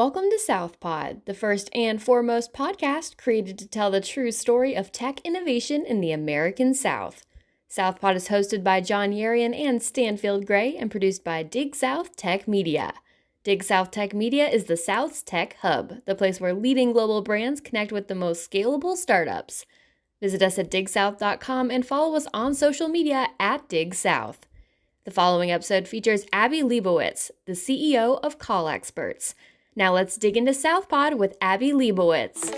Welcome to SouthPod, the first and foremost podcast created to tell the true story of tech innovation in the American South. SouthPod is hosted by John Yarian and Stanfield Gray and produced by Dig South Tech Media. Dig South Tech Media is the South's tech hub, the place where leading global brands connect with the most scalable startups. Visit us at digsouth.com and follow us on social media at DigSouth. The following episode features Abby Leibowitz, the CEO of Call Experts. Now let's dig into SouthPod with Abby Leibowitz.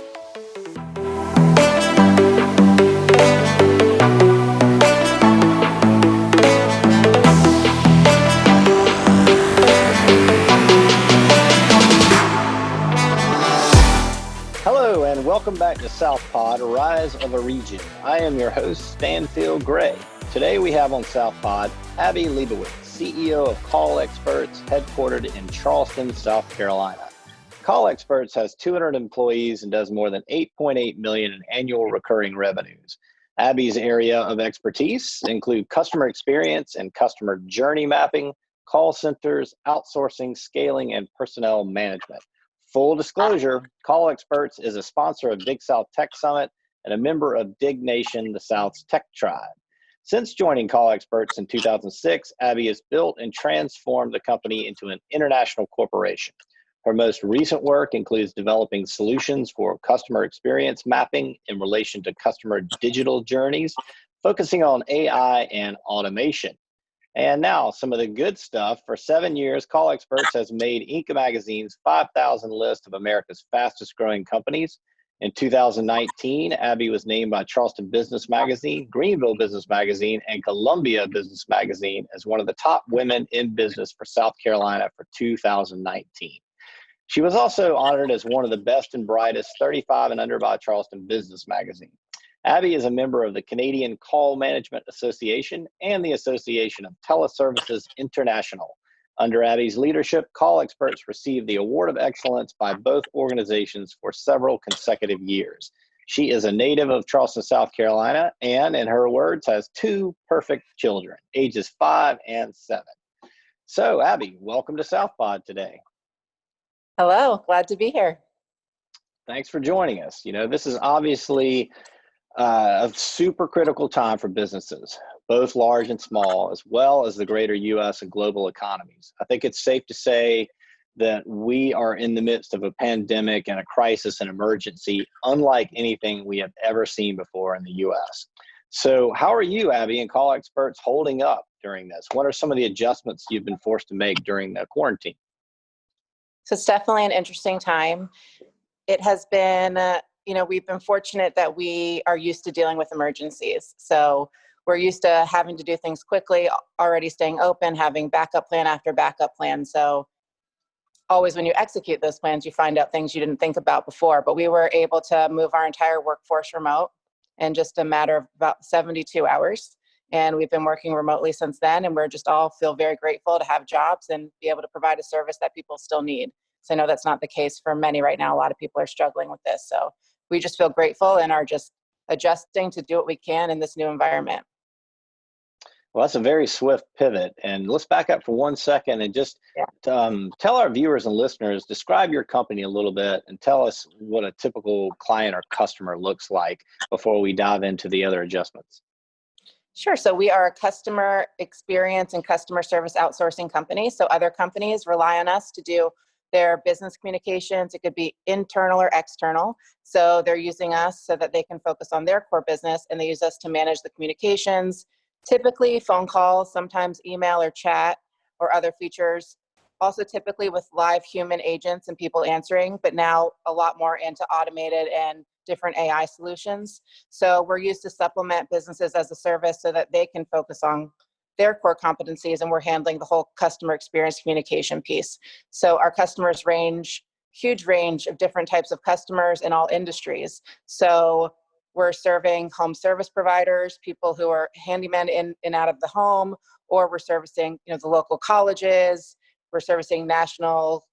Hello and welcome back to SouthPod, Rise of a Region. I am your host, Stanfield Gray. Today we have on SouthPod Abby Leibowitz, CEO of Call Experts, headquartered in Charleston, South Carolina. Call Experts has 200 employees and does more than $8.8 million in annual recurring revenues. Abby's area of expertise include customer experience and customer journey mapping, call centers, outsourcing, scaling, and personnel management. Full disclosure, Call Experts is a sponsor of Dig South Tech Summit and a member of Dig Nation, the South's tech tribe. Since joining Call Experts in 2006, Abby has built and transformed the company into an international corporation. Her most recent work includes developing solutions for customer experience mapping in relation to customer digital journeys, focusing on AI and automation. And now, some of the good stuff. For 7 years, Call Experts has made Inc. magazine's 5,000 list of America's fastest growing companies. In 2019, Abby was named by Charleston Business Magazine, Greenville Business Magazine, and Columbia Business Magazine as one of the top women in business for South Carolina for 2019. She was also honored as one of the best and brightest 35 and under by Charleston Business Magazine. Abby is a member of the Canadian Call Management Association and the Association of Teleservices International. Under Abby's leadership, Call Experts received the Award of Excellence by both organizations for several consecutive years. She is a native of Charleston, South Carolina, and in her words, has two perfect children, ages 5 and 7. So, Abby, welcome to SouthPod today. Hello, glad to be here. Thanks for joining us. You know, this is obviously a super critical time for businesses, both large and small, as well as the greater U.S. and global economies. I think it's safe to say that we are in the midst of a pandemic and a crisis and emergency unlike anything we have ever seen before in the U.S. So how are you, Abby, and Call Experts holding up during this? What are some of the adjustments you've been forced to make during the quarantine? So it's definitely an interesting time. It has been, we've been fortunate that we are used to dealing with emergencies. So we're used to having to do things quickly, already staying open, having backup plan after backup plan. So always when you execute those plans, you find out things you didn't think about before. But we were able to move our entire workforce remote in just a matter of about 72 hours. And we've been working remotely since then. And we're just all feel very grateful to have jobs and be able to provide a service that people still need. So I know that's not the case for many right now. A lot of people are struggling with this. So we just feel grateful and are just adjusting to do what we can in this new environment. Well, that's a very swift pivot. And let's back up for 1 second and just tell our viewers and listeners, describe your company a little bit and tell us what a typical client or customer looks like before we dive into the other adjustments. Sure. So we are a customer experience and customer service outsourcing company. So other companies rely on us to do their business communications. It could be internal or external. So they're using us so that they can focus on their core business, and they use us to manage the communications, typically phone calls, sometimes email or chat or other features. Also typically with live human agents and people answering, but now a lot more into automated and different AI solutions. So we're used to supplement businesses as a service so that they can focus on their core competencies, and we're handling the whole customer experience communication piece. So our customers huge range of different types of customers in all industries. So we're serving home service providers, people who are handymen in and out of the home, or we're servicing the local colleges, we're servicing national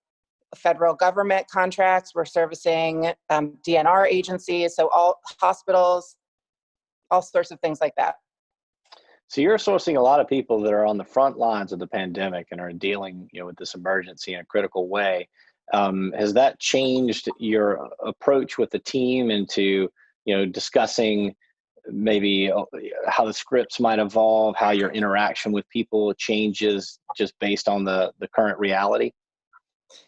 federal government contracts, we're servicing DNR agencies, so all hospitals, all sorts of things like that. So you're sourcing a lot of people that are on the front lines of the pandemic and are dealing with this emergency in a critical way. Has that changed your approach with the team into, discussing maybe how the scripts might evolve, how your interaction with people changes just based on the current reality?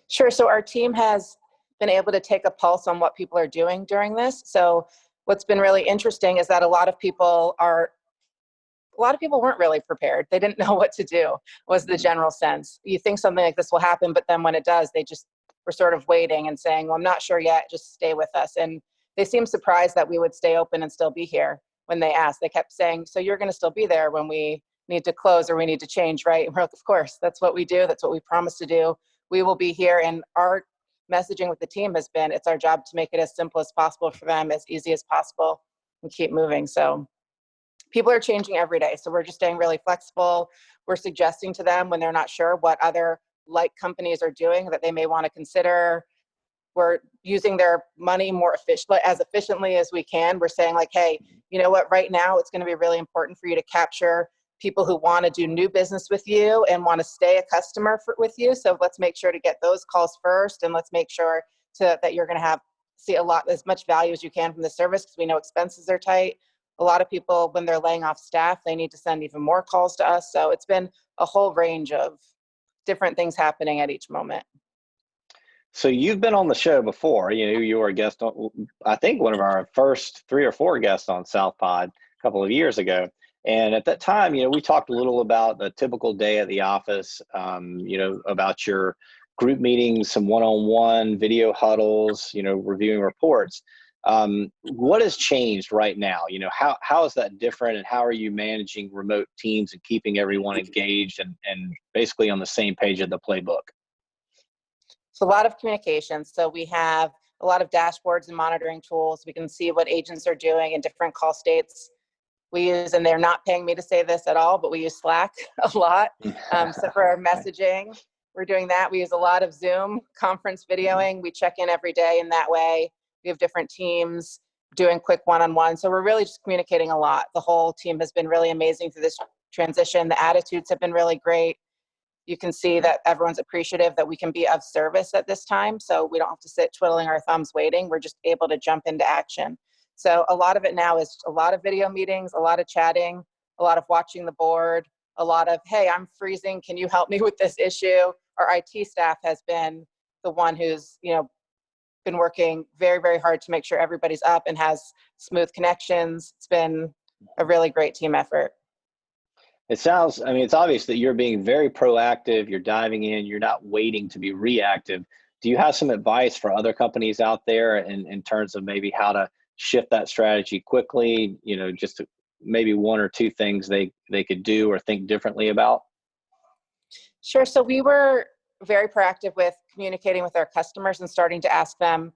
Sure. So our team has been able to take a pulse on what people are doing during this. So what's been really interesting is that a lot of people weren't really prepared. They didn't know what to do, was the general sense. You think something like this will happen, but then when it does, they just were sort of waiting and saying, well, I'm not sure yet, just stay with us. And they seemed surprised that we would stay open and still be here when they asked. They kept saying, so you're going to still be there when we need to close or we need to change, right? And we're like, of course, that's what we do. That's what we promise to do. We will be here. And our messaging with the team has been, it's our job to make it as simple as possible for them, as easy as possible, and keep moving. So people are changing every day. So we're just staying really flexible. We're suggesting to them when they're not sure what other like companies are doing that they may want to consider. We're using their money more efficiently as we can. We're saying like, hey, you know what, right now it's going to be really important for you to capture people who want to do new business with you and want to stay a customer with you. So let's make sure to get those calls first, and let's make sure that you're going to see as much value as you can from the service, because we know expenses are tight. A lot of people, when they're laying off staff, they need to send even more calls to us. So it's been a whole range of different things happening at each moment. So you've been on the show before. You were a guest on, I think, one of our first 3 or 4 guests on South Pod a couple of years ago. And at that time, we talked a little about a typical day at the office, about your group meetings, some one-on-one video huddles, reviewing reports. What has changed right now? How is that different, and how are you managing remote teams and keeping everyone engaged and basically on the same page of the playbook? So a lot of communication. So we have a lot of dashboards and monitoring tools. We can see what agents are doing in different call states. We use, and they're not paying me to say this at all, but we use Slack a lot. So for our messaging, we're doing that. We use a lot of Zoom conference videoing. We check in every day in that way. We have different teams doing quick one-on-one. So we're really just communicating a lot. The whole team has been really amazing through this transition. The attitudes have been really great. You can see that everyone's appreciative that we can be of service at this time. So we don't have to sit twiddling our thumbs waiting. We're just able to jump into action. So a lot of it now is a lot of video meetings, a lot of chatting, a lot of watching the board, a lot of, hey, I'm freezing. Can you help me with this issue? Our IT staff has been the one who's, been working very, very hard to make sure everybody's up and has smooth connections. It's been a really great team effort. It's obvious that you're being very proactive. You're diving in. You're not waiting to be reactive. Do you have some advice for other companies out there in terms of maybe how to shift that strategy quickly? Just maybe 1 or 2 things they could do or think differently about? Sure. So we were very proactive with communicating with our customers and starting to ask them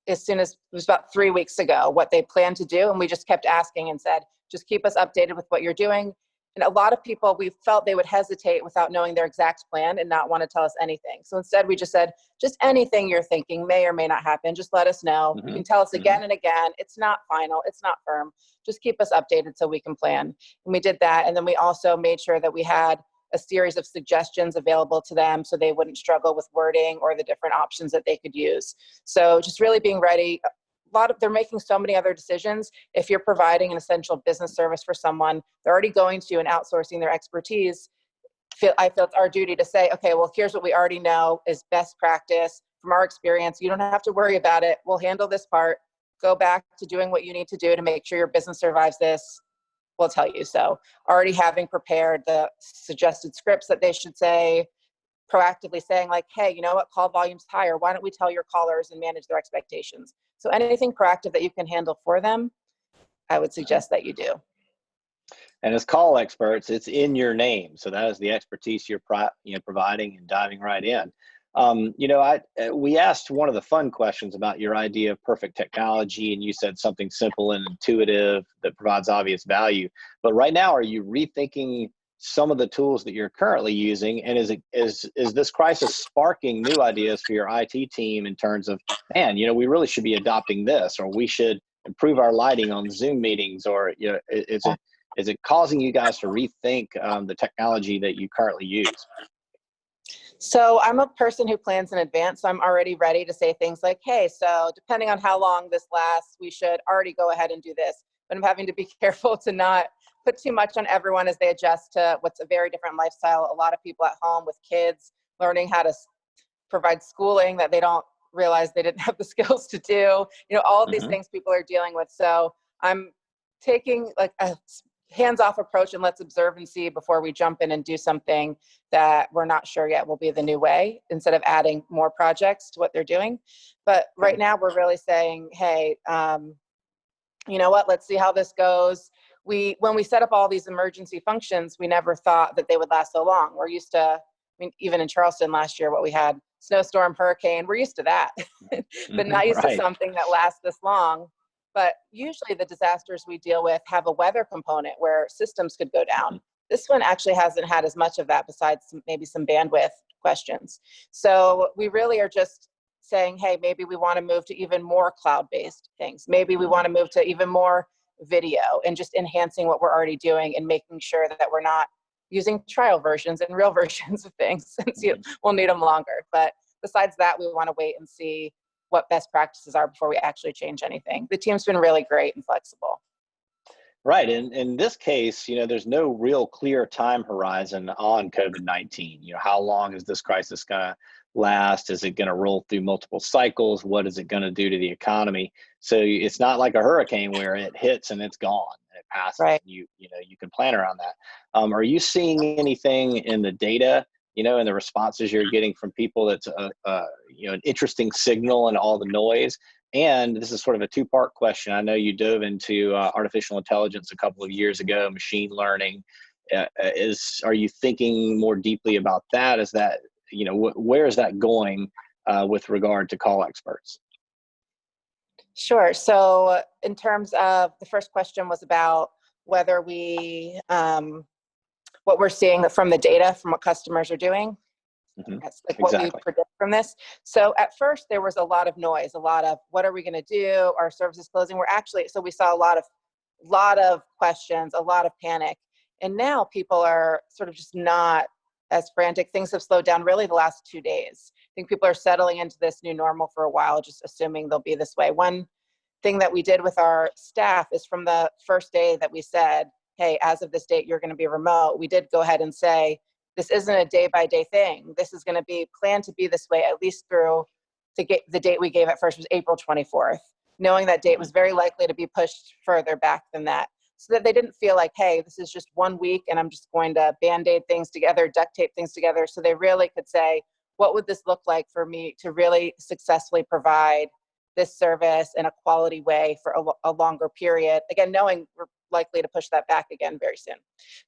as soon as, it was about 3 weeks ago, what they plan to do. And we just kept asking and said, just keep us updated with what you're doing. And a lot of people, we felt they would hesitate without knowing their exact plan and not want to tell us anything. So instead, we just said, just anything you're thinking may or may not happen. Just let us know. You can tell us again and again. It's not final. It's not firm. Just keep us updated so we can plan. And we did that. And then we also made sure that we had a series of suggestions available to them so they wouldn't struggle with wording or the different options that they could use. So just really being ready. They're making so many other decisions. If you're providing an essential business service for someone, they're already going to and outsourcing their expertise. I feel it's our duty to say, okay, well, here's what we already know is best practice from our experience. You don't have to worry about it. We'll handle this part. Go back to doing what you need to do to make sure your business survives this. We'll tell you. So already having prepared the suggested scripts that they should say, proactively saying like, hey, you know what, call volume's higher. Why don't we tell your callers and manage their expectations? So anything proactive that you can handle for them, I would suggest that you do. And as call experts, it's in your name. So that is the expertise you're providing and diving right in. We asked one of the fun questions about your idea of perfect technology, and you said something simple and intuitive that provides obvious value. But right now, are you rethinking some of the tools that you're currently using? And is this crisis sparking new ideas for your IT team in terms of, man, we really should be adopting this, or we should improve our lighting on Zoom meetings, or is it causing you guys to rethink the technology that you currently use? So I'm a person who plans in advance. So I'm already ready to say things like, hey, so depending on how long this lasts, we should already go ahead and do this. But I'm having to be careful to not put too much on everyone as they adjust to what's a very different lifestyle. A lot of people at home with kids learning how to provide schooling that they don't realize they didn't have the skills to do. All of these things people are dealing with. So I'm taking like a hands-off approach and let's observe and see before we jump in and do something that we're not sure yet will be the new way, instead of adding more projects to what they're doing. But right now we're really saying, hey, you know what, let's see how this goes. When we set up all these emergency functions, we never thought that they would last so long. We're used to, even in Charleston last year, what we had, snowstorm, hurricane, we're used to that, but not used to something that lasts this long. But usually the disasters we deal with have a weather component where systems could go down. This one actually hasn't had as much of that, besides maybe some bandwidth questions. So we really are just saying, hey, maybe we want to move to even more cloud-based things. Maybe we want to move to even more video, and just enhancing what we're already doing and making sure that we're not using trial versions and real versions of things, since we'll need them longer. But besides that, we want to wait and see what best practices are before we actually change anything. The team's been really great and flexible. Right. In this case, there's no real clear time horizon on COVID-19. How long is this crisis going to last? Is it going to roll through multiple cycles? What is it going to do to the economy? So it's not like a hurricane where it hits and it's gone and it passes. Right. You can plan around that. Are you seeing anything in the data, in the responses you're getting from people that's an interesting signal in all the noise? And this is sort of a two-part question. I know you dove into artificial intelligence a couple of years ago, machine learning. Are you thinking more deeply about that? Is that, where is that going with regard to call experts? Sure. So in terms of the first question was about whether what we're seeing from the data from what customers are doing. That's like what we predict from this. So at first there was a lot of noise, a lot of what are we going to do? Our services closing. So we saw a lot of questions, a lot of panic. And now people are sort of just not as frantic. Things have slowed down really the last 2 days. I think people are settling into this new normal for a while, just assuming they'll be this way. One thing that we did with our staff is, from the first day that we said, hey, as of this date, you're going to be remote, we did go ahead and say, this isn't a day-by-day thing. This is going to be planned to be this way, at least through the date we gave at first was April 24th, knowing that date was very likely to be pushed further back than that, so that they didn't feel like, hey, this is just 1 week and I'm just going to Band-Aid things together, duct tape things together. So they really could say, what would this look like for me to really successfully provide this service in a quality way for a longer period? Again, knowing we're likely to push that back again very soon.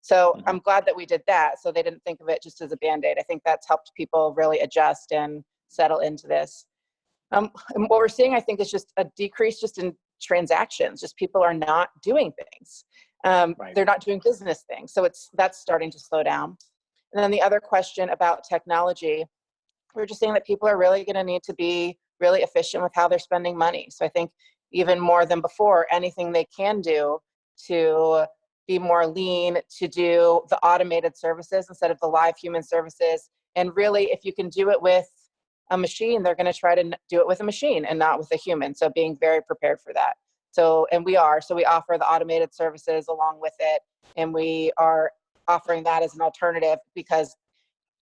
So I'm glad that we did that, so they didn't think of it just as a Band-Aid. I think that's helped people really adjust and settle into this. And what we're seeing, I think, is just a decrease just in transactions. Just people are not doing things. They're not doing business things. So that's starting to slow down. And then the other question about technology, we're just saying that people are really going to need to be really efficient with how they're spending money. So I think even more than before, anything they can do to be more lean, to do the automated services instead of the live human services. And really, if you can do it with a machine, they're going to try to do it with a machine and not with a human. So being very prepared for that. So we offer the automated services along with it. And we are offering that as an alternative, because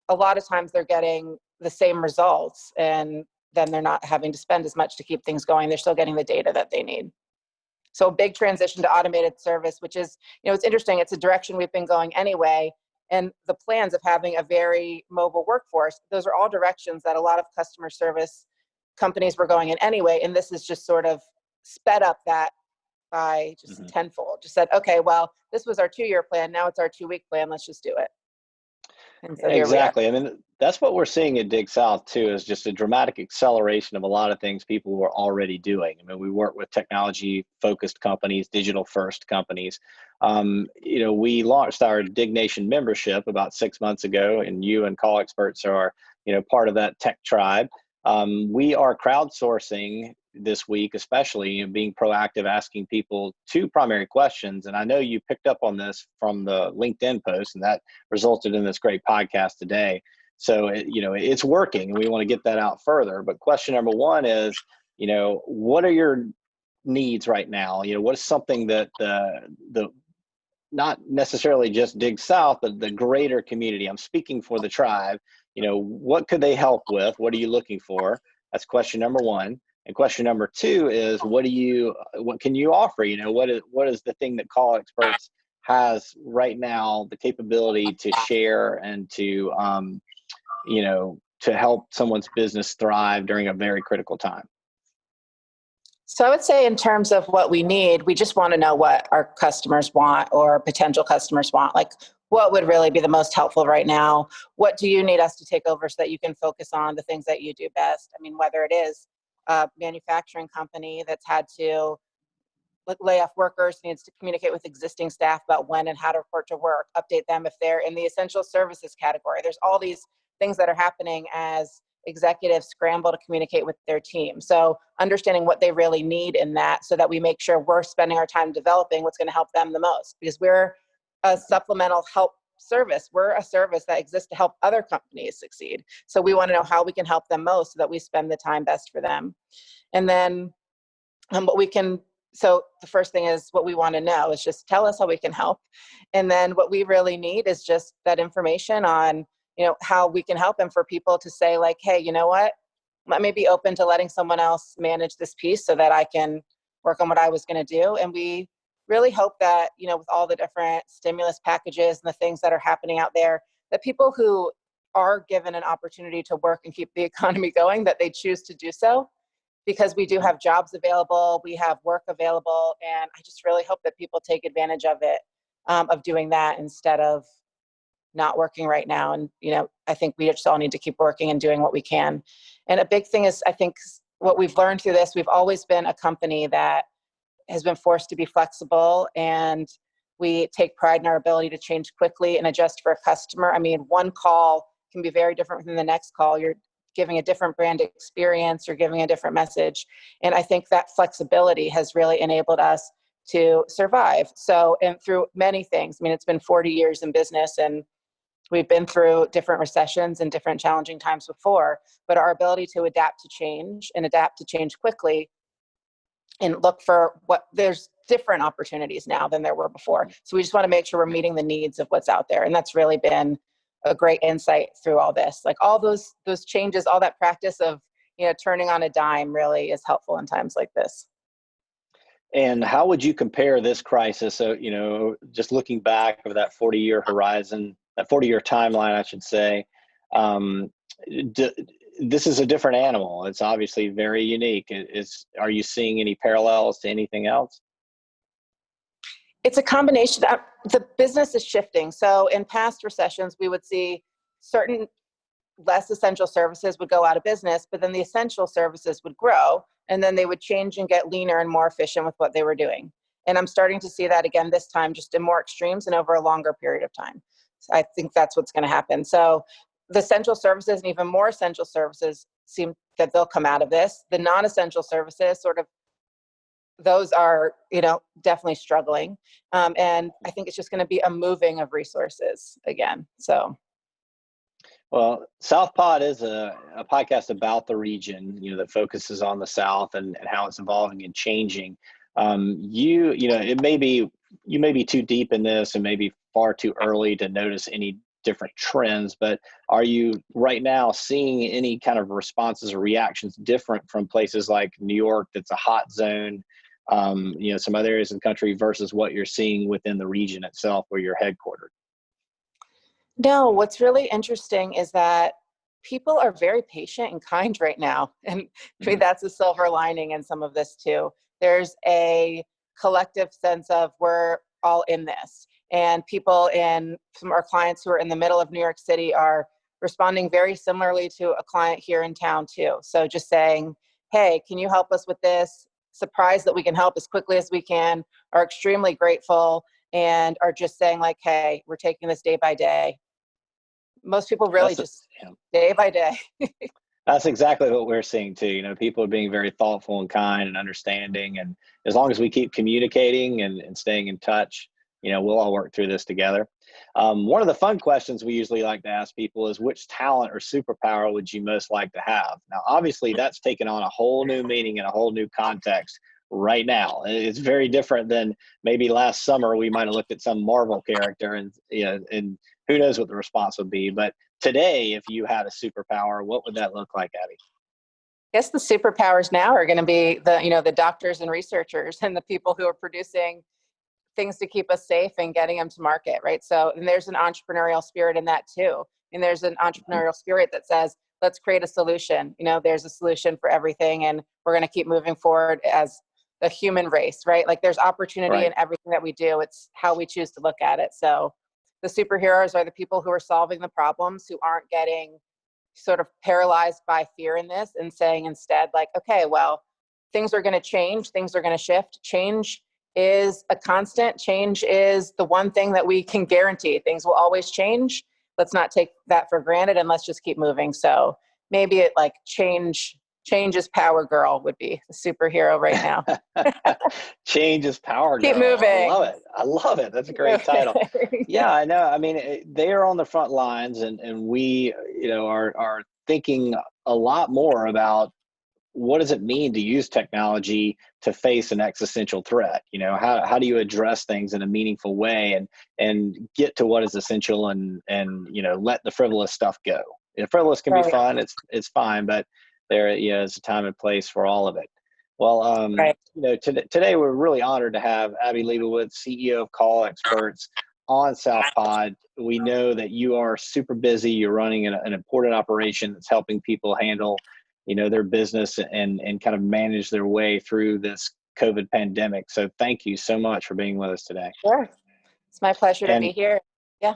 a lot of times they're getting the same results, and then they're not having to spend as much to keep things going. They're still getting the data that they need. So a big transition to automated service, which is, it's interesting. It's a direction we've been going anyway. And the plans of having a very mobile workforce, those are all directions that a lot of customer service companies were going in anyway. And this is just sort of sped up that by just tenfold. Just said, okay, well, this was our 2-year plan. Now it's our 2-week plan. Let's just do it. And so exactly. I mean, that's what we're seeing at Dig South too, is just a dramatic acceleration of a lot of things people were already doing. I mean, we work with technology focused companies, digital first companies. We launched our Dig Nation membership about 6 months ago, and you and Call Experts are, part of that tech tribe. We are crowdsourcing this week, especially, being proactive, asking people 2 primary questions. And I know you picked up on this from the LinkedIn post, and that resulted in this great podcast today. So, it's working, and we want to get that out further. But question number one is, what are your needs right now? What is something that the not necessarily just Dig South, but the greater community, I'm speaking for the tribe, what could they help with? What are you looking for? That's question number one. And question number two is, what can you offer? What is the thing that Call Experts has right now, the capability to share and to help someone's business thrive during a very critical time? So I would say in terms of what we need, we just want to know what our customers want or potential customers want. Like, what would really be the most helpful right now? What do you need us to take over so that you can focus on the things that you do best? I mean, whether it is a manufacturing company that's had to lay off workers, needs to communicate with existing staff about when and how to report to work, update them if they're in the essential services category. There's all these things that are happening as executives scramble to communicate with their team. So understanding what they really need in that, so that we make sure we're spending our time developing what's going to help them the most, because we're a supplemental help service. We're a service that exists to help other companies succeed. So we want to know how we can help them most so that we spend the time best for them. And then what we can, so the first thing is, what we want to know is just tell us how we can help. And then what we really need is just that information on, how we can help, and for people to say like, hey, you know what, let me be open to letting someone else manage this piece so that I can work on what I was going to do. And we really hope that, with all the different stimulus packages and the things that are happening out there, that people who are given an opportunity to work and keep the economy going, that they choose to do so, because we do have jobs available, we have work available, and I just really hope that people take advantage of it, of doing that instead of not working right now. And, I think we just all need to keep working and doing what we can. And a big thing is, I think what we've learned through this, we've always been a company that has been forced to be flexible, and we take pride in our ability to change quickly and adjust for a customer. I mean, one call can be very different than the next call. You're giving a different brand experience, you're giving a different message. And I think that flexibility has really enabled us to survive. So, and through many things, I mean, it's been 40 years in business, and we've been through different recessions and different challenging times before, but our ability to adapt to change and adapt to change quickly and look for there's different opportunities now than there were before. So we just want to make sure we're meeting the needs of what's out there. And that's really been a great insight through all this. Like, all those changes, all that practice of, turning on a dime really is helpful in times like this. And how would you compare this crisis? So, just looking back over that 40-year horizon, that 40-year timeline, I should say, this is a different animal. It's obviously very unique. Are you seeing any parallels to anything else? It's a combination. The business is shifting. So in past recessions, we would see certain less essential services would go out of business, but then the essential services would grow, and then they would change and get leaner and more efficient with what they were doing. And I'm starting to see that again this time, just in more extremes and over a longer period of time. So I think that's what's going to happen. So the essential services and even more essential services seem that they'll come out of this. The non-essential services, sort of, those are, definitely struggling. And I think it's just going to be a moving of resources again. So. Well, South Pod is a podcast about the region, that focuses on the South and how it's evolving and changing. It may be, you may be too deep in this and maybe far too early to notice any different trends, but are you right now seeing any kind of responses or reactions different from places like New York, that's a hot zone, some other areas of the country, versus what you're seeing within the region itself where you're headquartered? No, what's really interesting is that people are very patient and kind right now. And maybe that's a silver lining in some of this too. There's a collective sense of we're all in this. And people from our clients who are in the middle of New York City are responding very similarly to a client here in town too. So just saying, hey, can you help us with this? Surprised that we can help as quickly as we can, are extremely grateful, and are just saying like, hey, we're taking this day by day. Most people really day by day. That's exactly what we're seeing too. People are being very thoughtful and kind and understanding. And as long as we keep communicating and staying in touch, we'll all work through this together. One of the fun questions we usually like to ask people is, which talent or superpower would you most like to have? Now, obviously, that's taken on a whole new meaning and a whole new context right now. It's very different than maybe last summer we might have looked at some Marvel character and who knows what the response would be. But today, if you had a superpower, what would that look like, Abby? I guess the superpowers now are going to be the doctors and researchers and the people who are producing things to keep us safe and getting them to market, right? So, and there's an entrepreneurial spirit in that too. And there's an entrepreneurial spirit that says, let's create a solution. There's a solution for everything, and we're going to keep moving forward as the human race, right? Like there's opportunity in everything that we do. It's how we choose to look at it. So the superheroes are the people who are solving the problems, who aren't getting sort of paralyzed by fear in this, and saying instead, like, okay, well, things are going to change, things are going to shift. Change is a constant. Change is the one thing that we can guarantee. Things will always change. Let's not take that for granted, and let's just keep moving. So maybe it like change is Power Girl would be the superhero right now. Change is Power Girl. Keep moving. I love it. That's a great title. Yeah, I know. I mean, they are on the front lines, and we, are thinking a lot more about what does it mean to use technology to face an existential threat? How do you address things in a meaningful way and get to what is essential and let the frivolous stuff go. Frivolous can be fun. It's fine, but there is a time and place for all of it. Well, today we're really honored to have Abby Leibowitz, CEO of Call Experts, on South Pod. We know that you are super busy. You're running an important operation that's helping people handle their business and kind of manage their way through this COVID pandemic. So thank you so much for being with us today. Sure. It's my pleasure to be here. Yeah.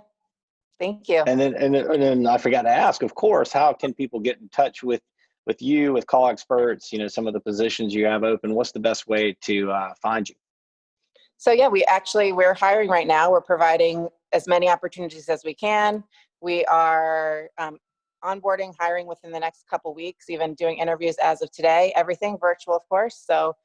Thank you. And then I forgot to ask, of course, how can people get in touch with you, with Call Experts, some of the positions you have open? What's the best way to find you? So yeah, we're hiring right now. We're providing as many opportunities as we can. We are onboarding, hiring within the next couple weeks, even doing interviews as of today, everything virtual, of course. So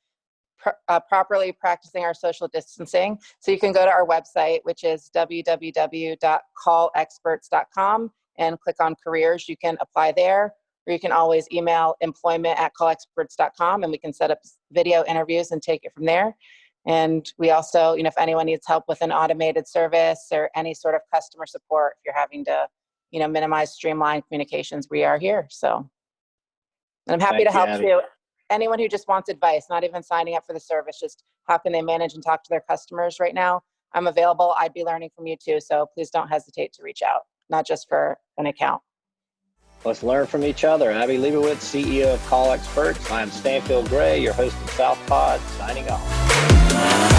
properly practicing our social distancing. So you can go to our website, which is www.callexperts.com, and click on careers. You can apply there, or you can always email employment@callexperts.com, and we can set up video interviews and take it from there. And we also, if anyone needs help with an automated service or any sort of customer support, if you're having to minimize, streamline communications, we are here. So, and I'm happy to help you. Anyone who just wants advice, not even signing up for the service, just how can they manage and talk to their customers right now, I'm available. I'd be learning from you too. So please don't hesitate to reach out, not just for an account. Let's learn from each other. Abby Leibowitz, CEO of Call Experts. I'm Stanfield Gray, your host of South Pod, signing off.